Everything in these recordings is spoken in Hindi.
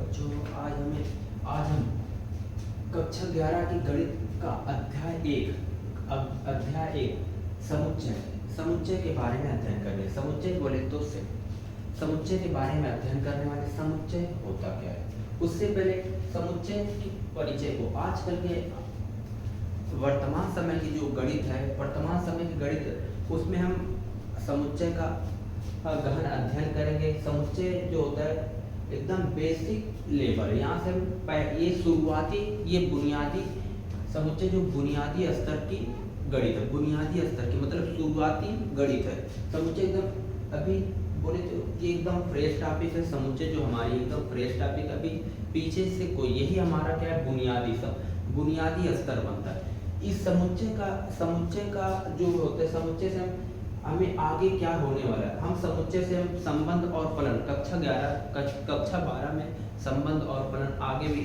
बच्चों, आज हम कक्षा 11 की गणित का अध्याय एक समुच्चय के बारे में अध्ययन करेंगे। समुच्चय बोले तो समुच्चय के बारे में अध्ययन करने वाले समुच्चय होता क्या है। उससे पहले समुच्चय की परिचय को आजकल के वर्तमान समय की जो गणित है, वर्तमान समय की गणित, उसमें हम समुच्चय का गहन अध्ययन करेंगे। समुच्चय जो होता है एकदम बेसिक लेवल, यहाँ से ये शुरुआती, ये बुनियादी समुच्चय जो बुनियादी स्तर की गणित है, बुनियादी स्तर की मतलब शुरुआती गणित है। समुच्चय एकदम अभी बोले तो ये एकदम फ्रेश टॉपिक है। समुच्चय जो हमारी एकदम फ्रेश टॉपिक, अभी पीछे से कोई, यही हमारा क्या है, बुनियादी स्तर बनता है। इस समुच्चय का जो होता है, समुच्चय से हमें आगे क्या होने वाला है, हम समुच्चय से हम संबंध और फलन कक्षा 12 में संबंध और फलन, आगे भी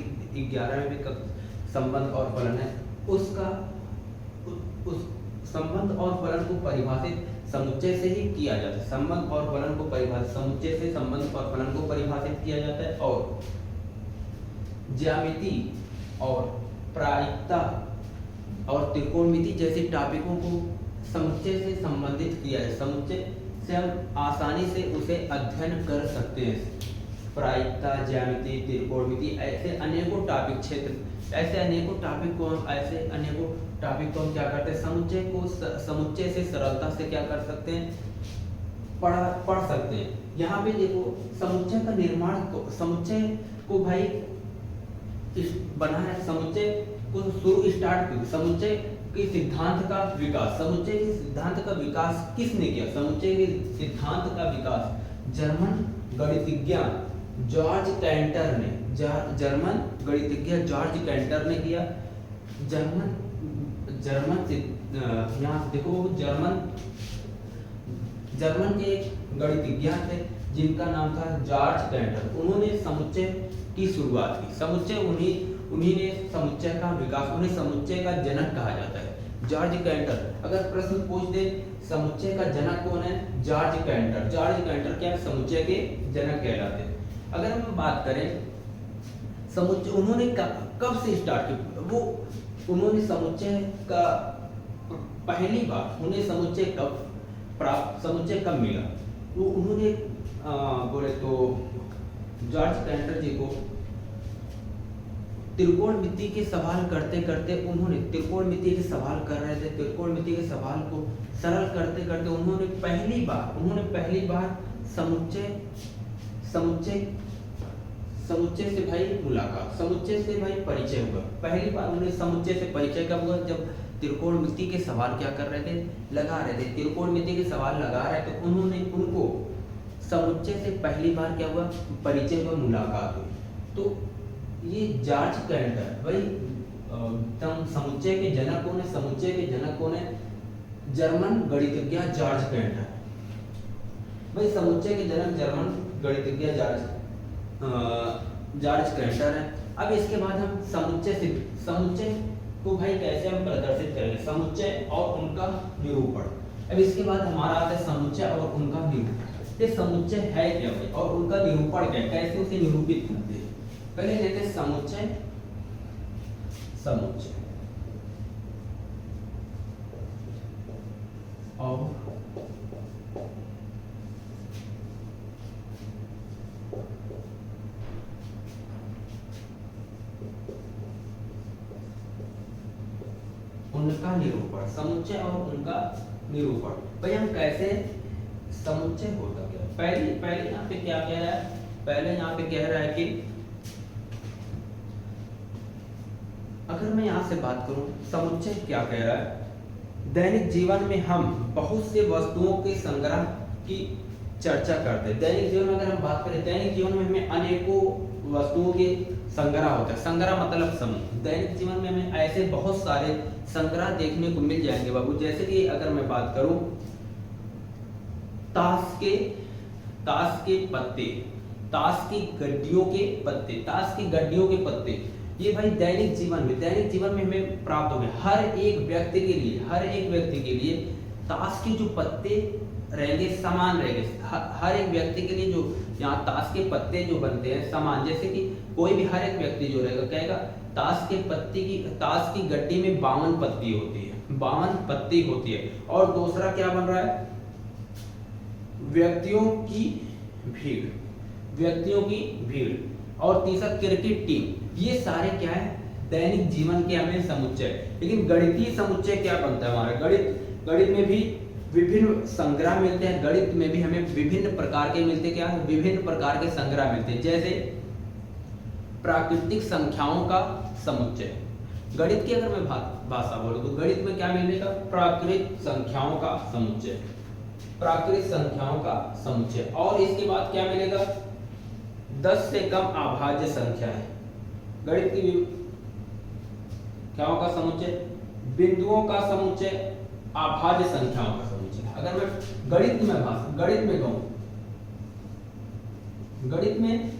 11 में भी संबंध और फलन है, उसका उस संबंध और फलन को परिभाषित समुच्चय से ही किया जाता है। संबंध और फलन को परिभाषित समुच्चय से संबंध और फलन को परिभाषित किया जाता है। और ज्यामिति और प्रायिकता और त्रिकोणमिति जैसे टॉपिकों को समुच्चय से संबंधित किया है। समुच्चय से हम आसानी से उसे अध्ययन कर सकते हैं। प्रायिकता, ज्यामिति, त्रिकोणमिति, ऐसे अनेकों टॉपिक क्षेत्र, ऐसे अनेकों टॉपिक को हम क्या करते हैं, समुच्चय से सरलता से क्या कर सकते हैं, पढ़ सकते हैं। यहाँ पे देखो, समुच्चय का निर्माण समुच्चय को भाई बना है, समुच्चय को शुरू स्टार्ट की, समुच्चय के सिद्धांत का विकास, समुच्चय के सिद्धांत का विकास किसने किया? समुच्चय के सिद्धांत का विकास जर्मन गणितज्ञ जॉर्ज कैंटर ने, जर्मन गणितज्ञ जॉर्ज कैंटर ने किया। यहाँ देखो, जर्मन के एक गणितज्ञ थे जिनका नाम था जॉर्ज कैंटर। उन्होंने समुच्चय की शुरुआत की। समुच्चय उन्हीं ने समुच्चय का विकास, उन्हें समुच्चय का जनक कहा जाता है, जॉर्ज कैंटर। अगर प्रश्न पूछ दे समुच्चय का जनक कौन है, जॉर्ज कैंटर। जॉर्ज कैंटर क्या समुच्चय के जनक कहलाते हैं। अगर हम बात करें समुच्चय, उन्होंने कब से स्टार्ट की, वो उन्होंने समुच्चय का पहली बार, उन्हें समुच्चय कब मिला, वो उन्होंने बोले तो जॉर्ज कैंटर जी को त्रिकोणमिति के सवाल करते करते, उन्होंने त्रिकोणमिति के सवाल कर रहे थे, त्रिकोणमिति के सवाल को सरल करते करते उन्होंने पहली बार समुच्चय से भाई मुलाकात, समुच्चय से भाई परिचय हुआ। पहली बार उन्हें समुच्चय से परिचय कब हुआ, जब त्रिकोणमिति के सवाल क्या कर रहे थे, लगा रहे थे, त्रिकोणमिति के सवाल लगा रहे थे, उनको समुच्चय से पहली बार क्या हुआ, परिचय हुआ, मुलाकात हुई। तो ये जॉर्ज कैंटर भाई समुच्चय के जनक कौन है, समुच्चय के जनक कौन है, जर्मन गणितज्ञ जॉर्ज कैंटर। भाई समुच्चय के जनक जर्मन गणितज्ञ जॉर्ज कैंटर है। अब इसके बाद हम समुच्चय को भाई कैसे हम प्रदर्शित करेंगे, समुच्चय और उनका निरूपण। अब इसके बाद हमारा आता है समुच्चय और उनका निरूपण। ये समुच्चय है क्या भाई, और उनका निरूपण क्या, कैसे उसे निरूपित करते हैं। पहले लेते समुच्चय और उनका निरूपण, समुच्चय और उनका निरूपण। भाई हम कैसे, समुच्चय होता क्या, पहले यहाँ पे क्या कह रहा है, पहले यहाँ पे कह रहा है कि अगर मैं यहाँ से बात करूं, समुच्चय क्या कह रहा है, दैनिक जीवन में हम बहुत से वस्तुओं के संग्रह की चर्चा करते हैं। दैनिक जीवन में अगर हम बात करें, दैनिक जीवन में हमें अनेकों वस्तुओं के संग्रह होता है। संग्रह मतलब समूह। दैनिक जीवन में हमें ऐसे बहुत सारे संग्रह देखने को मिल जाएंगे बाबू। जैसे कि अगर मैं बात करूं, ताश के पत्ते, ताश की गड्डियों के पत्ते, ये भाई दैनिक जीवन में हमें प्राप्त हो गए। हर एक व्यक्ति के लिए ताश के जो पत्ते रहेंगे समान रहेंगे। हर एक व्यक्ति के लिए जो यहाँ ताश के पत्ते जो बनते हैं समान, जैसे कि कोई भी हर एक व्यक्ति जो रहेगा कहेगा ताश की गड्डी में 52 पत्ती होती है, 52 पत्ती होती है। और दूसरा क्या बन रहा है, व्यक्तियों की भीड़। और तीसरा क्रिकेट टीम। ये सारे क्या है, दैनिक जीवन के हमें समुच्चय। लेकिन गणितीय समुच्चय क्या बनता है हमारा, गणित में भी विभिन्न संग्रह मिलते हैं। गणित में भी हमें विभिन्न प्रकार के मिलते हैं, क्या विभिन्न प्रकार के संग्रह मिलते हैं। जैसे प्राकृतिक संख्याओं का समुच्चय। गणित की अगर मैं भाषा बोलूं तो गणित में क्या मिलेगा, प्राकृतिक संख्याओं का समुच्चय, प्राकृतिक संख्याओं का समुच्चय। और इसके बाद क्या मिलेगा, 10 से कम अभाज्य संख्या है। गणित की संख्याओं का समुच्चय, बिंदुओं का समुच्चय, अभाज्य संख्याओं का समुच्चय। अगर मैं गणित में कहूं, गणित में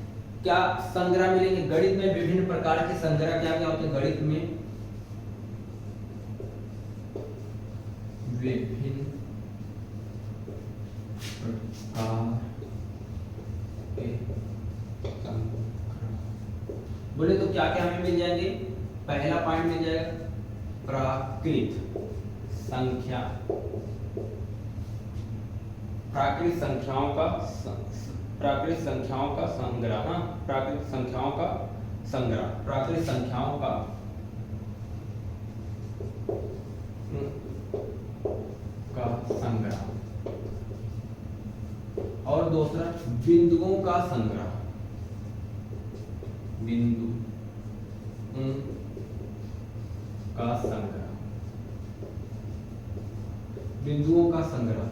क्या संग्रह मिलेंगे, गणित में विभिन्न प्रकार के संग्रह क्या क्या होते हैं। गणित में विभिन्न प्रकार के बोले तो क्या क्या हमें मिल जाएंगे। पहला पॉइंट मिल जाएगा प्राकृत संख्या, प्राकृतिक संख्याओं का संग्रह, प्राकृतिक संख्याओं का संग्रह, प्राकृतिक संख्याओं का संग्रह। और दूसरा बिंदुओं का संग्रह, बिंदुओं का संग्रह।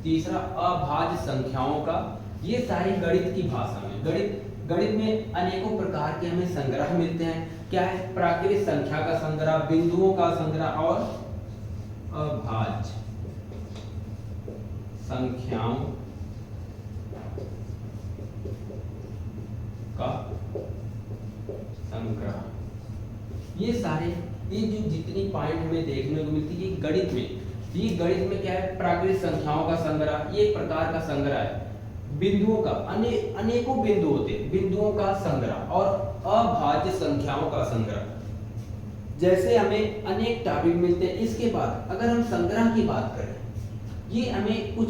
तीसरा अभाज्य संख्याओं का। ये सारी गणित की भाषा में, गणित में अनेकों प्रकार के हमें संग्रह मिलते हैं। क्या है, प्राकृतिक संख्या का संग्रह, बिंदुओं का संग्रह और अभाज्य संख्याओं का संग्रह। ये जो जितनी पॉइंट हमें देखने को मिलती है गणित में क्या है, प्राकृतिक संख्याओं का संग्रह, ये एक प्रकार का संग्रह है। बिंदुओं का अनेकों बिंदु होते हैं, बिंदुओं का संग्रह और अभाज्य संख्याओं का संग्रह। जैसे हमें अनेक टॉपिक मिलते हैं। इसके बाद अगर हम संग्रह की बात करें, ये हमें कुछ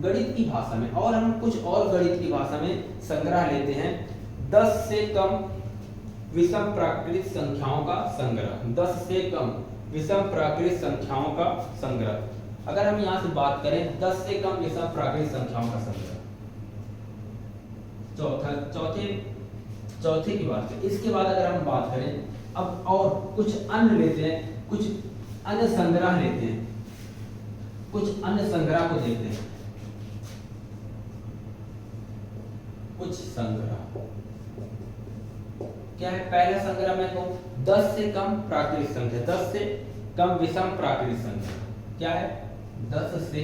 गणित की भाषा में और हम कुछ और गणित की भाषा में संग्रह लेते हैं। 10 से कम विषम प्राकृतिक संख्याओं का संग्रह, 10 से कम विषम प्राकृतिक संख्याओं का संग्रह। अगर हम यहां से बात करें 10 से कम विषम प्राकृतिक संख्याओं का संग्रह। चौथे की बात करें। इसके बाद अगर हम बात करें अब और कुछ अन्य लेते हैं, कुछ अन्य संग्रह लेते हैं, कुछ अन्य संग्रह को देखते हैं। कुछ संग्रह क्या है, पहला संग्रह मैं कहूं 10 से कम प्राकृतिक संख्या, 10 से कम विषम प्राकृतिक संख्या। क्या है, 10 से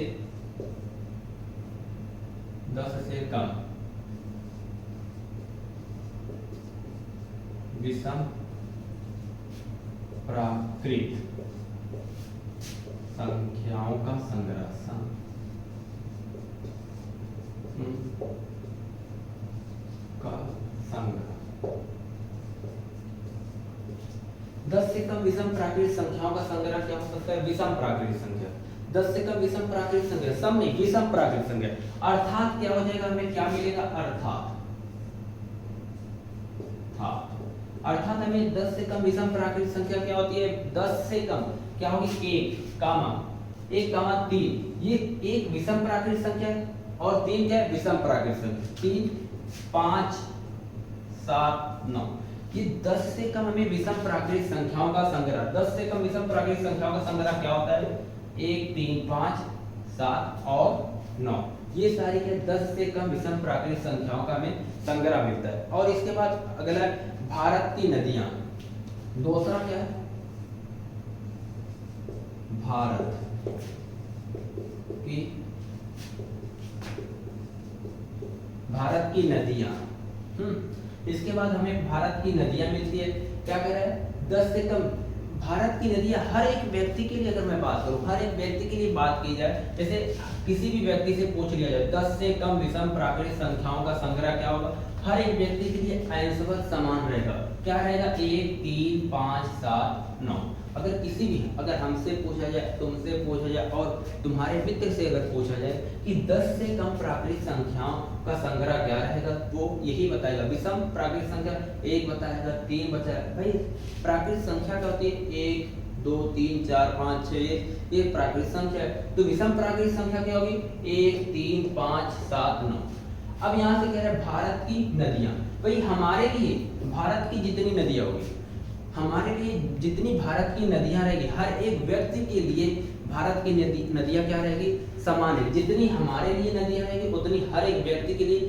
कम विषम प्राकृतिक संख्याओं का संग्रह। 10 से कम विषम प्राकृतिक संख्याओं का संग्रह क्या हो सकता है, विषम प्राकृतिक संख्या। 10 से कम विषम प्राकृतिक संख्या, सम नहीं, विषम प्राकृतिक संख्या। अर्थात क्या हो जाएगा, हमें क्या मिलेगा, अर्थात हमें 10 से कम विषम प्राकृतिक संख्या क्या होती है, 10 से कम क्या होगी, 1 कामा 3। ये एक विषम प्राकृतिक संख्या है और 3 क्या है, विषम प्राकृतिक संख्या। 3, 5, 7, 9। ये 10 से कम हमें विषम प्राकृतिक संख्याओं का संग्रह, 10 से कम विषम प्राकृतिक संख्याओं का संग्रह क्या होता है, 1, 3, 5, 7 और 9। ये सारी क्या 10 से कम विषम प्राकृतिक संख्याओं का हमें संग्रह मिलता है। और इसके बाद अगला भारत की नदियां। दूसरा क्या है, भारत की नदियां। इसके बाद हमें भारत की नदियां मिलती है। क्या कह रहा है, 10 से कम भारत की नदियां हर एक व्यक्ति के लिए, अगर मैं बात करूं हर एक व्यक्ति के लिए बात की जाए, जैसे किसी भी व्यक्ति से पूछ लिया जाए 10 से कम विषम प्राकृतिक संख्याओं का संग्रह क्या होगा, हर एक व्यक्ति के लिए आंसर समान रहेगा। क्या रहेगा? 1 3 5 7 9। अगर किसी भी, अगर हमसे पूछा जाए, तुमसे पूछा जाए और तुम्हारे मित्र से अगर पूछा जाए कि 10 से कम प्राकृतिक संख्याओं का संग्रह क्या रहेगा, वो यही बताएगा विषम प्राकृतिक संख्या 1 बताएगा, 3 बताएगा। भाई प्राकृतिक संख्या क्या होती है? 1 2 3 4 5 6, ये प्राकृतिक संख्या है। तो विषम प्राकृतिक संख्या क्या होगी? 1 3 5 7 9। अब यहाँ से कह रहे हैं भारत की नदियां, भाई हमारे लिए भारत की जितनी नदियां होगी, हमारे लिए जितनी भारत की नदियां रहेगी, हर एक व्यक्ति के लिए भारत की नदियां क्या रहेगी? समान है। जितनी हमारे लिए नदियां रहेगी उतनी हर एक व्यक्ति के लिए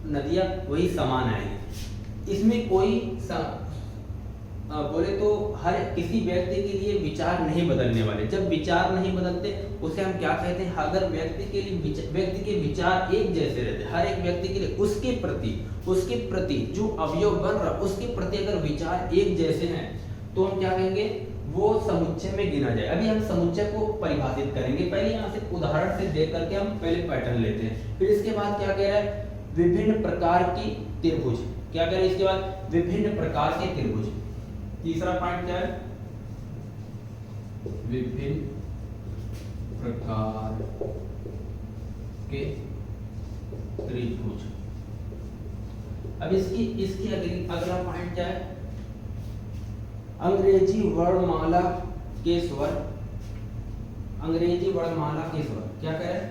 नदियां वही समान आएगी। इसमें कोई बोले तो हर किसी व्यक्ति के लिए विचार नहीं बदलने वाले। जब विचार नहीं बदलते उसे हम क्या कहते हैं? अगर व्यक्ति के विचार एक जैसे रहते, हर एक व्यक्ति के लिए उसके प्रति जो अवयव बन रहा उसके प्रति अगर विचार एक जैसे हैं तो हम क्या कहेंगे? वो समुच्चय में गिना जाए। अभी हम समुच्चय को परिभाषित करेंगे। पहले यहाँ से उदाहरण से देख करके हम पहले पैटर्न लेते हैं, फिर इसके बाद क्या कह रहा है? विभिन्न प्रकार की त्रिभुज। क्या कह रहे हैं इसके बाद? विभिन्न प्रकार के त्रिभुज। तीसरा पॉइंट क्या है? विभिन्न प्रकार के त्रिभुज। अब इसकी अगला पॉइंट क्या है? अंग्रेजी वर्णमाला के स्वर। अंग्रेजी वर्णमाला के स्वर क्या कह रहे हैं?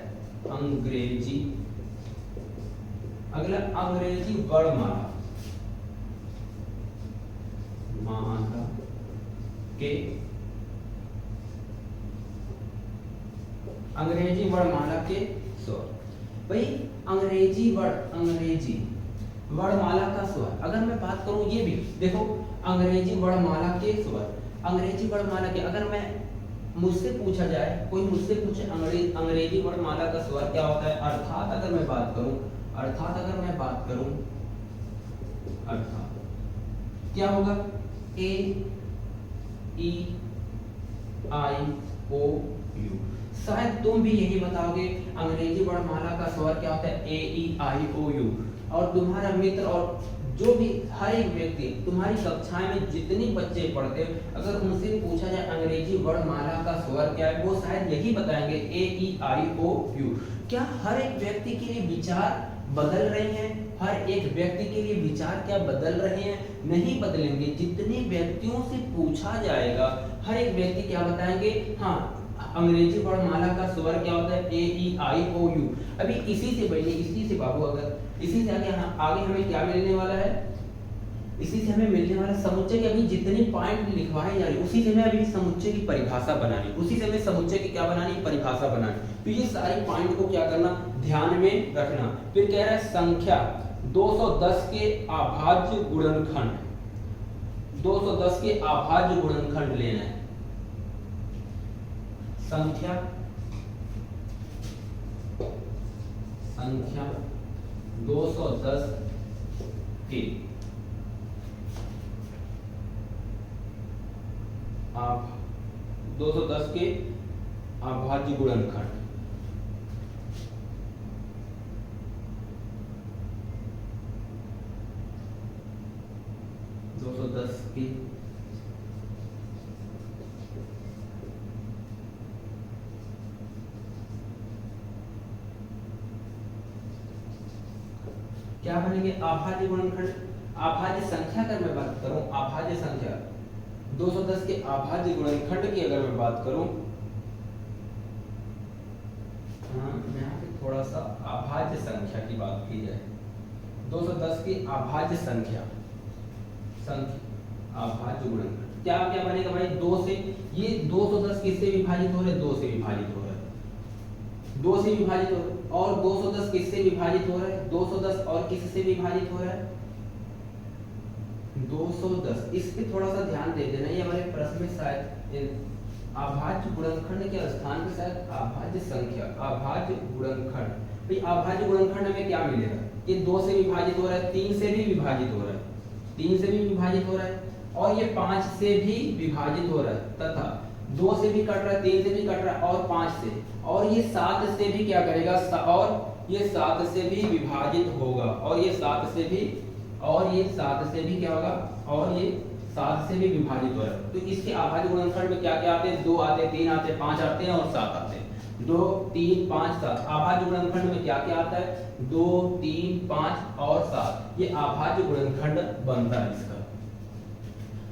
अंग्रेजी, अगला अंग्रेजी वर्णमाला के, अंग्रेजी वर्णमाला के स्वर। भाई अंग्रेजी वर्णमाला का स्वर अगर मैं बात करूं, ये भी देखो अंग्रेजी वर्णमाला के स्वर, अंग्रेजी वर्णमाला के, अगर मैं मुझसे पूछा जाए, कोई मुझसे पूछे अंग्रेजी वर्णमाला का स्वर क्या होता है, अर्थात अगर मैं बात करूं, अर्थात क्या होगा? ए ई आई ओ यू। शायद तुम भी यही बताओगे अंग्रेजी वर्णमाला का स्वर क्या होता है? ए ई आई ओ यू। और तुम्हारा मित्र और जो भी हर एक व्यक्ति, तुम्हारी कक्षाएं में जितने बच्चे पढ़ते हैं, अगर उनसे पूछा जाए अंग्रेजी वर्णमाला का स्वर क्या है, वो शायद यही बताएंगे ए ई आई ओ यू। क्या हर एक व्यक्ति के लिए विचार बदल रहे हैं? हर एक व्यक्ति के लिए विचार क्या बदल रहे हैं? नहीं बदलेंगे। जितने व्यक्तियों से पूछा जाएगा हर एक व्यक्ति क्या बताएंगे? हाँ, अंग्रेजी वर्णमाला का स्वर क्या होता है? ए ई आई ओ यू। अभी इसी से बाबू, अगर इसी से आगे हमें क्या मिलने वाला है? इसी से हमें मिलने वाला समुच्चय के अभी जितने पॉइंट लिखवाए जा रहे, उसी से हमें अभी समुच्चय की परिभाषा बनानी, उसी से हमें समुच्चय की क्या बनानी? परिभाषा बनानी। तो ये सारे पॉइंट को क्या करना? ध्यान में रखना। फिर कह रहा है संख्या 210 के अभाज्य गुणनखंड, 210 के अभाज्य गुणनखंड लेना है। संख्या 210 के 210 के अभाज्य गुणनखंड। क्या बनेंगे? अभाज्य गुणनखंड। अभाज्य संख्या अगर मैं बात करूं, अभाज्य संख्या 210 के अभाज्य गुणनखंड की अगर मैं बात करूं, यहाँ पे थोड़ा सा अभाज्य संख्या की बात की जाए, 210 की अभाज्य संख्या अभाज्य गुणनखंड क्या क्या बनेगा भाई? 2 से, ये 210 किससे विभाजित हो रहा है? 2 से विभाजित हो रहा है, 2 से विभाजित हो रहा है। और 210 किससे विभाजित हो रहा है? 210 और किससे विभाजित हो रहा है? 210। इस पे थोड़ा सा ध्यान दे देना, ये हमारे प्रश्न में शायद अभाज्य गुणनखंड के स्थान पे शायद अभाज्य संख्या, अभाज्य गुणनखंड। भाई अभाज्य गुणनखंड में क्या मिलेगा? ये 2 से विभाजित हो रहा है, 3 से भी विभाजित हो रहा है, 3 से भी विभाजित हो रहा है, और ये 5 से भी विभाजित हो रहा है तथा 2 से भी कट रहा है, 3 से भी कट रहा है और 5 से, और ये 7 से भी क्या करेगा, और ये 7 से भी विभाजित होगा, और ये 7 से भी, और ये 7 से भी क्या होगा, और ये 7 से भी विभाजित हो रहा है। तो इसके अभाज्य गुणनखंड में क्या क्या आते हैं, 2 आते हैं, 3 आते हैं, 5 आते हैं और 7 आते हैं। 2 3 5 7 अभाज्य गुणनखंड में क्या क्या आता है, 2 3 5 और 7, ये अभाज्य गुणनखंड बनता है इसका।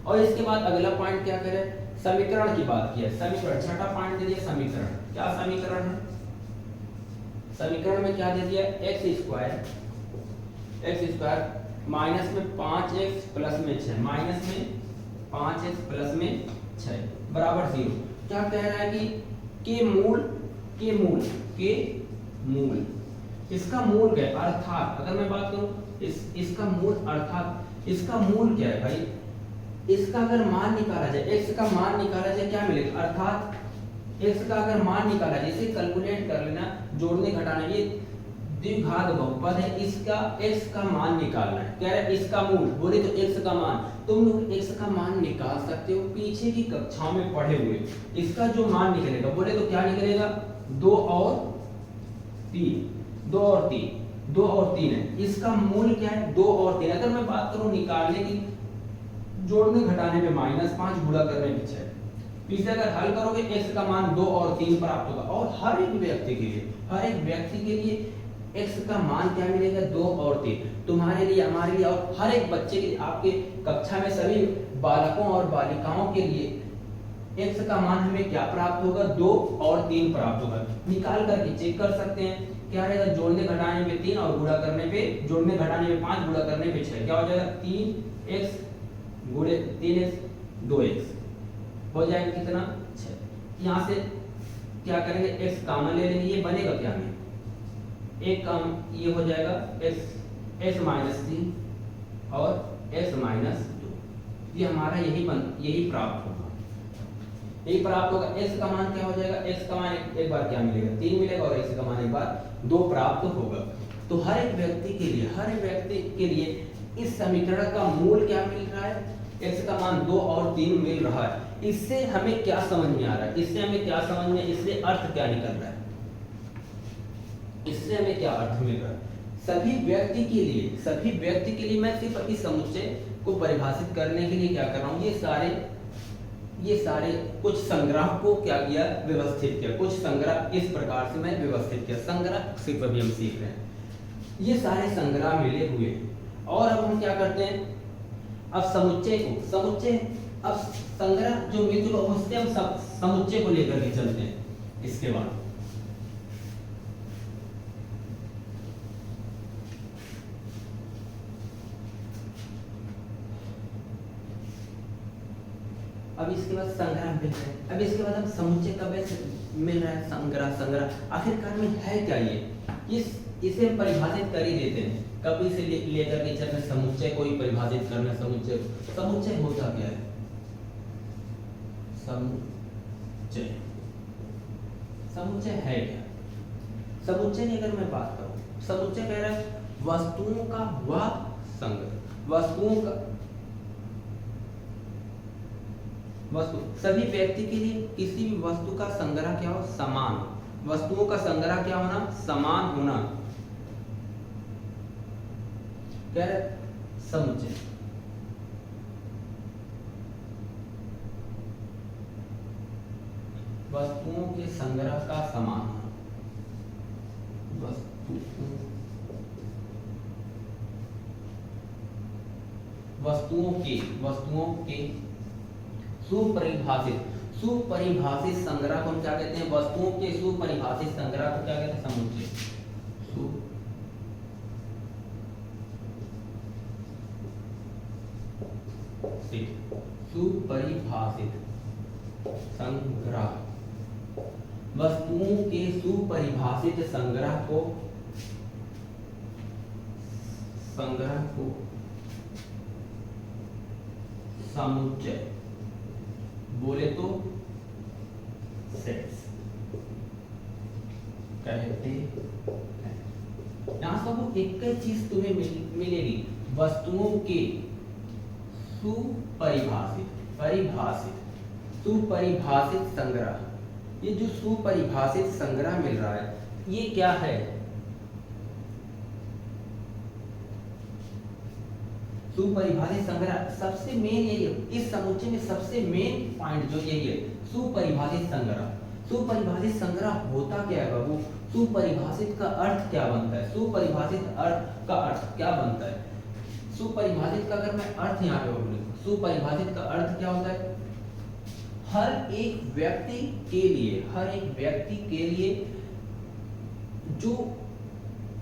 और इसके बाद अगला पॉइंट क्या करें, समीकरण की बात की है। समीकरण छठा पॉइंट दे दिया समीकरण। क्या समीकरण है, समीकरण में क्या दे दिया, x² माइनस में 5x प्लस में 6, माइनस में 5x प्लस में 6 बराबर 0। क्या कह रहा है कि के मूल इसका मूल क्या है, अर्थात अगर मैं बात करूं इसका मूल, अर्थात इसका मूल क्या है भाई, इसका अगर मान निकाला जाए, x का मान निकाला जाए क्या मिलेगा, अर्थात x का अगर मान निकाला जाए, इसे कैलकुलेट कर लेना, जोड़ने घटाने, ये द्विघात बहुपद है, इसका x का मान निकालना है। कह रहा है इसका मूल, बोले तो x का मान, तुम लोग x का मान निकाल सकते हो, पीछे की कक्षाओं में पढ़े हुए। इसका जो मान निकलेगा, बोले तो क्या निकलेगा, 2 और 3 है। इसका मूल क्या है, 2 और 3। अगर मैं बात करूं निकालने की, जोड़ने घटाने में -5, गुणा करने में 6, इसे अगर हल करोगे x का मान 2 और 3 प्राप्त होगा। और हर एक व्यक्ति के लिए x का मान क्या मिलेगा, 2 और 3, तुम्हारे लिए, हमारे लिए और हर एक बच्चे के लिए, आपके कक्षा में सभी बालकों और बालिकाओं के लिए x का मान हमें क्या प्राप्त होगा, 2 और 3 प्राप्त होगा। निकाल करके चेक कर सकते हैं, क्या रहेगा, जोड़ने घटाने में 3 और गुणा करने पे, जोड़ने घटाने में 5, गुणा करने पे 6, क्या हो जाएगा, 3x गुणे 3x 2x हो जाएगा कितना, 6। यहाँ से क्या करेंगे, x कॉमन ले लेंगे, ये बनेगा क्या हमें, एक कम, ये हो जाएगा s माइनस 3 और s माइनस 2, ये हमारा यही प्राप्त होगा। s का मान क्या हो जाएगा, s का मान एक बार क्या मिलेगा, 3 मिलेगा, और s का मान एक बार 2 प्राप्त होगा। तो हर एक व्यक्ति के लिए इस समीकरण का मूल क्या मिल रहा है, x का मान 2 और 3 मिल रहा है। इससे हमें क्या समझ में आ रहा है, इससे अर्थ क्या निकल रहा है, इससे हमें क्या अर्थ मिल रहा है। सभी व्यक्ति के लिए मैं सिर्फ इस समुच्चय को परिभाषित करने के लिए क्या कर रहा हूँ, ये सारे कुछ संग्रह को क्या किया, व्यवस्थित किया, कुछ संग्रह इस प्रकार से मैं व्यवस्थित किया। संग्रह सिर्फ अभी हम सीख रहे हैं, ये सारे संग्रह मिले हुए। और अब हम क्या करते हैं, अब अब संग्रह जो मिल चुका उससे हम समुच्चय को लेकर के चलते हैं। इसके बाद अब इसके बाद संग्रह मिल रहा है, अब इसके बाद हम समुच्चय कब मिल रहा है, संग्रह आखिरकार में है क्या, इसे हम परिभाषित कर ही देते हैं। कब इसे लेकर के चलते, समुच्चय को ही परिभाषित करना। समुच्चय होता क्या है, समुच्चय है क्या, समुच्चय की अगर मैं बात करूं, समुच्चय कह रहा है वस्तुओं का वह संग्रह, वस्तु सभी व्यक्ति के लिए किसी भी वस्तु का संग्रह क्या हो, समान, वस्तुओं का संग्रह क्या होना, समान होना, कह रहे समुच्चय। वस्तुओं के संग्रह का समान होना, वस्तुओं के सुपरिभाषित संग्रह को हम क्या कहते हैं, वस्तुओं के सुपरिभाषित संग्रह को क्या कहते हैं, समुच्चय। सुपरिभाषित संग्रह, वस्तुओं के सुपरिभाषित संग्रह को समुच्चय बोले तो सेट्स कहते हैं। यहां सब एक चीज तुम्हें मिलेगी, वस्तुओं के सुपरिभाषित, सुपरिभाषित संग्रह। ये जो सुपरिभाषित संग्रह मिल रहा है ये क्या है? सुपरिभाषित संग्रह सबसे मेन यही है, इस समुच्चय में सबसे मेन पॉइंट जो यही है, सुपरिभाषित संग्रह। सुपरिभाषित संग्रह होता क्या है बाबू? सुपरिभाषित का अर्थ क्या बनता है? सुपरिभाषित अर्थ का अर्थ क्या बनता है? सुपरिभाषित का अगर मैं अर्थ यहाँ पे बोलूं, सुपरिभाषित का अर्थ क्या होता है? हर एक व्यक्ति के लिए जो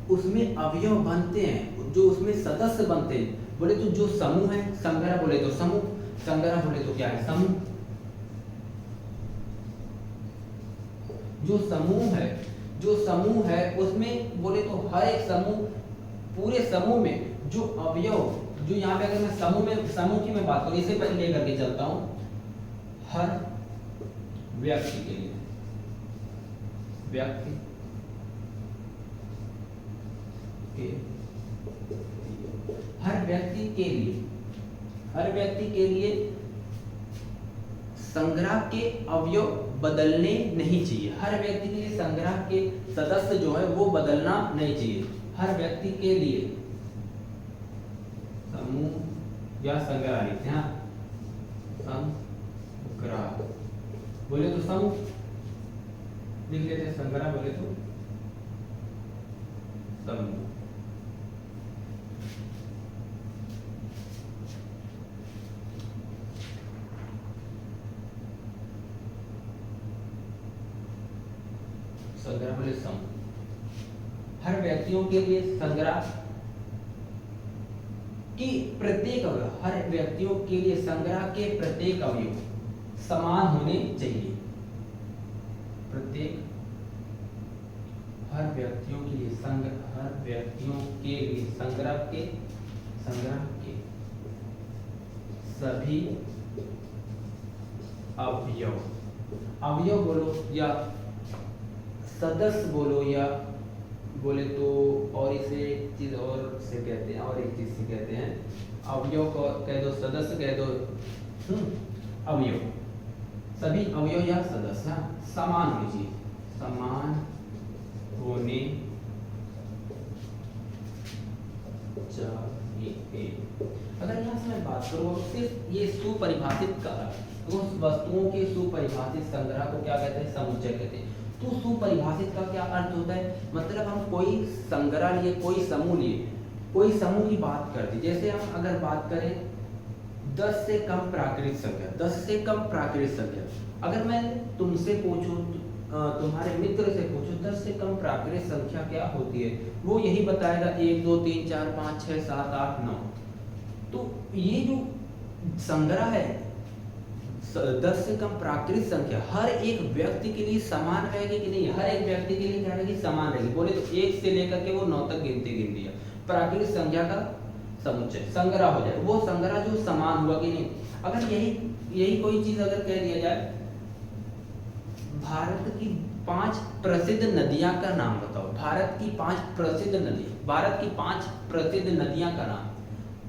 उसमें अवयव बनते हैं, जो उसमें सदस्य बनते हैं, बोले तो जो समूह है, संग्रह बोले तो समूह, संग्रह बोले तो क्या है? समूह। जो समूह है उसमें बोले तो हर एक समूह, पूरे समूह में जो अवयव, जो यहाँ पे अगर मैं समूह की मैं बात करूं, इसे पहले लेकर के चलता हूं, हर व्यक्ति के लिए, हर व्यक्ति के लिए संग्रह के अवयव बदलने नहीं चाहिए। हर व्यक्ति के लिए संग्रह के सदस्य जो है वो बदलना नहीं चाहिए। हर व्यक्ति के लिए समूह या संग्रह लिखते हैं, संग्रह बोले तो समूह लिख लेते हैं, संग्रह बोले तो समूह। संग्रह बोले समूह। हर व्यक्तियों के लिए संग्रह की प्रत्येक अवयव, हर व्यक्तियों के लिए संग्रह के प्रत्येक अवयव समान होने चाहिए। प्रत्येक हर व्यक्तियों के लिए संग्रह के सभी अवयव बोलो या सदस्य बोलो, या बोले तो और इसे चीज और से कहते हैं, और एक चीज से कहते हैं, अवयव को कह दो, सदस्य कह दो, अवयव, सभी अवयव या सदस्य समान होनी चाहिए, समान होने चाहिए। अगर यहाँ से मैं बात करूँ सिर्फ ये सुपरिभाषित का, तो वस्तुओं के सुपरिभाषित संग्रह को क्या कहते हैं? समुच्चय कहते हैं। तो सुपरिभाषित का क्या अर्थ होता है? मतलब हम कोई संग्रह लिए, कोई समूह की बात करते, जैसे हम अगर बात करें 10 से कम प्राकृतिक संख्या, अगर मैं तुमसे पूछूं, तुम्हारे मित्र से पूछूं 10 से कम प्राकृतिक संख्या क्या होती है, वो यही बताएगा 1 2 3 4 5 6 7 8 9। तो ये जो संग्रह है 10 से कम प्राकृतिक संख्या हर एक व्यक्ति के लिए समान रहेगी कि नहीं? हर एक व्यक्ति के लिए क्या रहेगी? समान रहेगी। बोले तो 1 से लेकर के वो 9 तक गिन दिया, प्राकृतिक संख्या का समुच्चय संग्रह हो जाए, वो संग्रह जो समान हुआ कि नहीं? अगर यही कोई चीज अगर कह दिया जाए, भारत की 5 प्रसिद्ध नदियां का नाम बताओ, भारत की 5 प्रसिद्ध नदियां का नाम,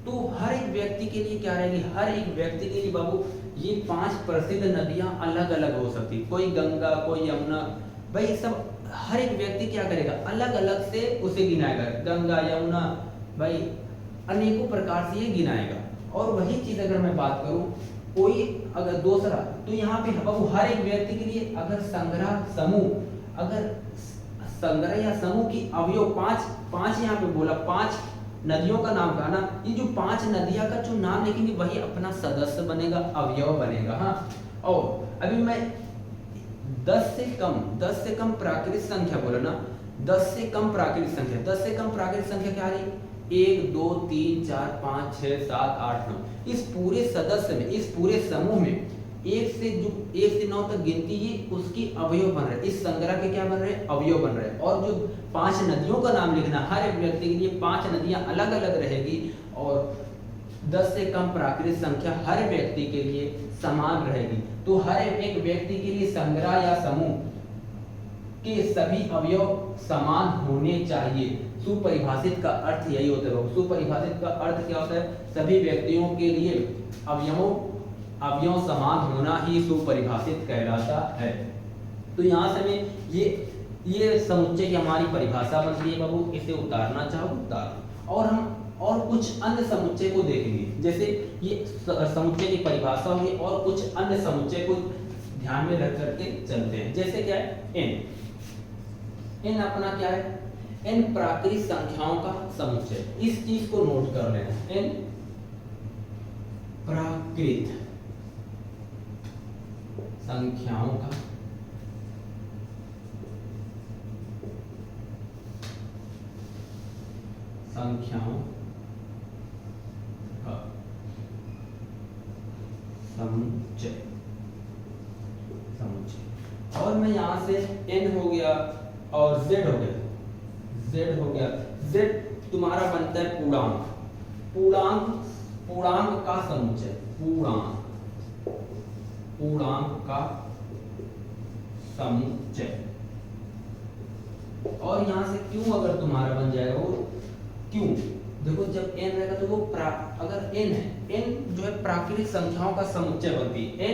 तो हर एक व्यक्ति के लिए क्या रहेगी? हर एक व्यक्ति के लिए बाबू ये 5 प्रसिद्ध नदियां अलग अलग हो सकती, कोई गंगा, कोई यमुना, भाई सब हर एक व्यक्ति क्या करेगा? अलग अलग से उसे गिनाएगा, गंगा यमुना, भाई अनेकों प्रकार से ये गिनाएगा। और वही चीज अगर मैं बात करूं कोई अगर दूसरा, तो यहाँ पे बाबू हर एक व्यक्ति के लिए अगर संग्रह या समूह की अवयव 5 यहाँ पे बोला, 5 नदियों का नाम कहा ना, ये जो 5 नदियां का जो नाम लिखेंगे वही अपना सदस्य बनेगा, अवयव बनेगा। हाँ, और अभी मैं 10 से कम प्राकृतिक संख्या बोला ना, 10 से कम प्राकृतिक संख्या क्या रही? 1 2 3 4 5 6 7 8 9। इस पूरे सदस्य में, इस पूरे समूह में 1 से 9 तक गिनती, ये उसकी अवयव बन रहे, इस संग्रह के क्या बन रहे? अवयव बन रहे। और जो 5 नदियों का नाम लिखना, हर एक व्यक्ति के लिए 5 नदियां अलग अलग रहेगी, और 10 से कम प्राकृतिक संख्या हर व्यक्ति के लिए समान रहेगी। तो हर एक व्यक्ति के लिए संग्रह या समूह के सभी अवयव समान होने चाहिए। सुपरिभाषित का अर्थ यही होता है। सुपरिभाषित का अर्थ क्या होता है? सभी व्यक्तियों के लिए अवयव समान होना ही सुपरिभाषित कहलाता है। तो यहाँ से हमें ये समुच्चय की हमारी परिभाषा बनती है बाबू, इसे उतारना चाहो उतार। और हम और कुछ अन्य समुच्चय को देखेंगे, जैसे ये समुच्चय की परिभाषा होगी और कुछ अन्य समुच्चय को ध्यान में रख करके चलते हैं। जैसे क्या है? एन अपना क्या है? एन प्राकृत संख्याओं का समुच्चय। इस चीज को नोट कर लेना, एन प्राकृत संख्याओं का समुच्चय। और मैं यहां से n हो गया और z हो गया, z तुम्हारा बनता है पूर्णांक का समुच्चय, पूर्णांक का समुच्चय। और यहां से क्यों अगर तुम्हारा बन जाएगा वो क्यों, देखो जब n रहेगा तो वो अगर n है, n जो है प्राकृतिक संख्याओं का समुच्चय बनती है, n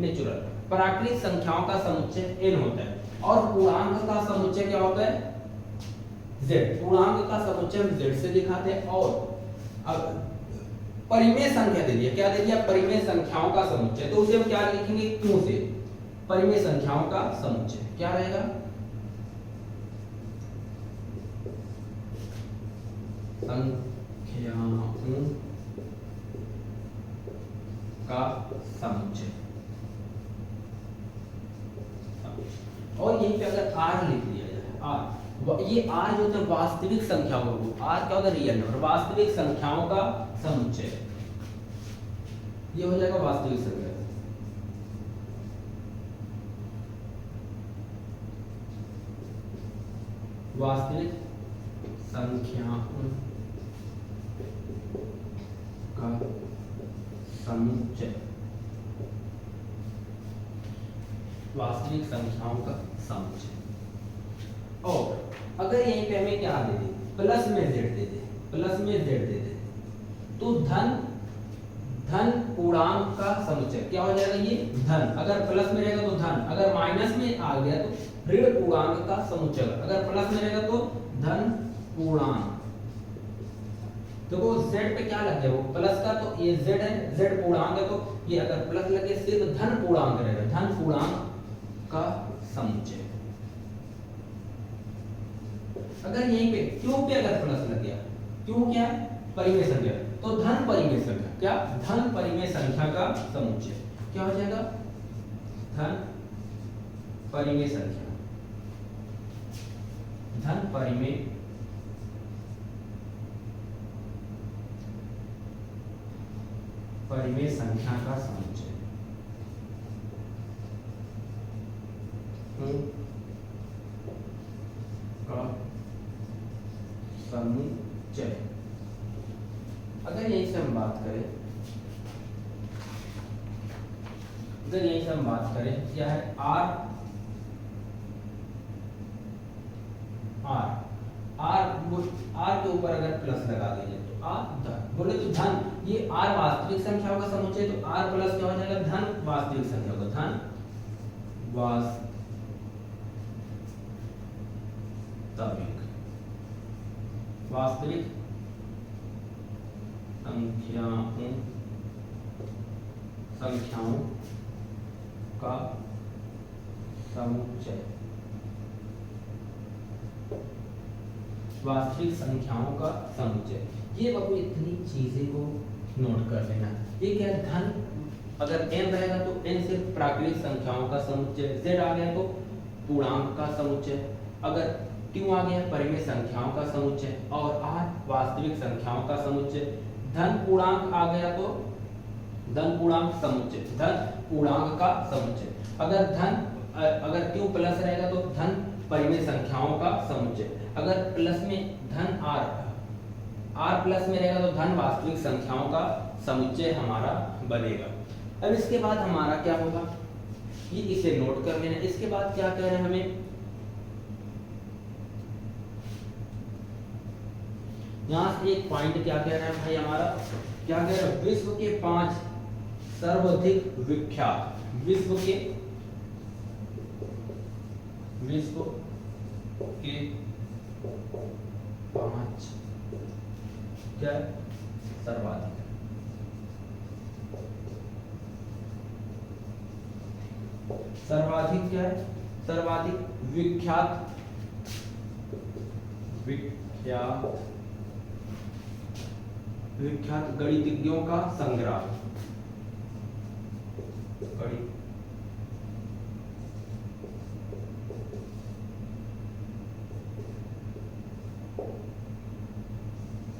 नेचुरल, प्राकृतिक संख्याओं का समुच्चय n होता है। और पूर्णांक का समुच्चय क्या होता है? z। पूर्णांक का समुच्चय हम z से दिखाते हैं। और परिमेय संख्या दे दिया, क्या दे दिया? परिमेय संख्याओं का समुच्चय, तो उसे हम क्या लिखेंगे? क्यों से परिमेय संख्याओं का समुच्चय क्या रहेगा? संख्याओं का समुच्चय। और यहीं पे अगर r लिख दिया जाए, ये r जो होता है वास्तविक संख्याओं का, r क्या होता है? रियल नंबर, वास्तविक संख्याओं का समुच्चय, ये हो जाएगा वास्तविक संख्या। वास्तविक संख्याओं का समुच्चय, वास्तविक संख्याओं का समुच्चय। और अगर यहीं पे हमें क्या दे दे? प्लस में z दे दे, प्लस में z दे दे, तो धन पूर्णांक का समुच्चय क्या हो जाएगा? ये धन, अगर प्लस में रहेगा तो धन, अगर माइनस में आ गया तो ऋण पूर्णांक का समुच्चय। अगर प्लस में रहेगा तो धन पूर्णांक। देखो z पे क्या लग गया? वो प्लस का, तो ये z है, z पूर्णांक है, तो ये अगर प्लस लगे सिर्फ धन पूर्णांक रहेगा, धन पूर्णांक का समुच्चय। अगर यहीं पे क्यों पे अगर प्लस लग गया, क्यों क्या है? परिमेय संख्या, तो धन परिमेय संख्या, क्या? धन परिमेय संख्या का समुच्चय क्या हो जाएगा? धन परिमेय संख्या, धन परिमेय संख्या का समुच्चय। का समुच्चय। अगर यहीं से हम बात करें, क्या है? r के ऊपर अगर प्लस लगा दीजिए तो धन, बोले तो धन, ये r वास्तविक संख्याओं का समुच्चय, तो r प्लस क्या हो जाएगा? धन वास्तविक संख्या का, धन वास्तविक संख्याओं का समुच्चय, वास्तविक संख्याओं का समुच्चय। ये बाबू इतनी चीजें को नोट कर लेना। ये क्या है? धन, अगर n रहेगा तो n सिर्फ प्राकृतिक संख्याओं का समुच्चय, z आ गया तो पूर्णांक का समुच्चय, अगर q आ गया परिमेय संख्याओं का समुच्चय, और r वास्तविक संख्याओं का समुच्चय, धन पूर्णांक आ गया तो धन पूर्णांक समुच्चय, धन पूर्णांक का समुच्चय। अगर q प्लस रहेगा तो धन परिमेय संख्याओं का समुच्चय, अगर प्लस में धन r प्लस में रहेगा तो धन वास्तविक संख्याओं का समुच्चय हमारा बनेगा। अब इसके बाद हमारा क्या होगा? ये इसे नोट कर लेना। इसके बाद क्या कह रहे हैं हमें? यहाँ से एक पॉइंट क्या कह रहा है भाई हमारा, क्या कह रहा है, विश्व के 5 सर्वाधिक विख्यात, विश्व के 5 क्या है? सर्वाधिक, सर्वाधिक क्या है? सर्वाधिक विख्यात, विख्यात विख्यात गणितज्ञों का संग्रह, गणित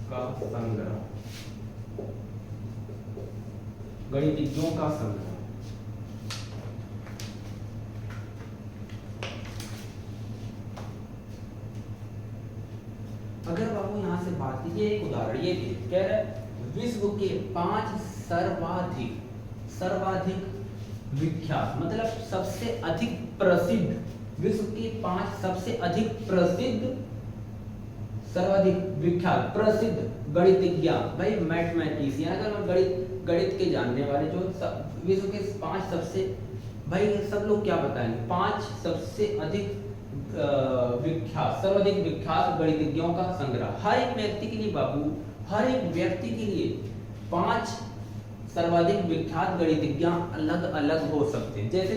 का संग्रह, गणितज्ञों का संग्रह। अगर बाबू यहाँ से बात कीजिए, एक उदाहरण ये कह रहा है विश्व के 5 सर्वाधिक विख्यात, मतलब सबसे अधिक प्रसिद्ध, विश्व के 5 सबसे अधिक प्रसिद्ध, सर्वाधिक विख्यात प्रसिद्ध गणितज्ञ, भाई मैथमेटिशियन, अगर गणित के जानने वाले जो विश्व के 5 सबसे, भाई सब लोग क्या बताएंगे, 5 सबसे अधिक विख्यात, सर्वाधिक विख्यात गणितज्ञों का संग्रह। हर एक व्यक्ति के लिए बाबू, हर एक व्यक्ति के लिए 5 सर्वाधिक विख्यात गणितज्ञ अलग अलग हो सकते हैं। जैसे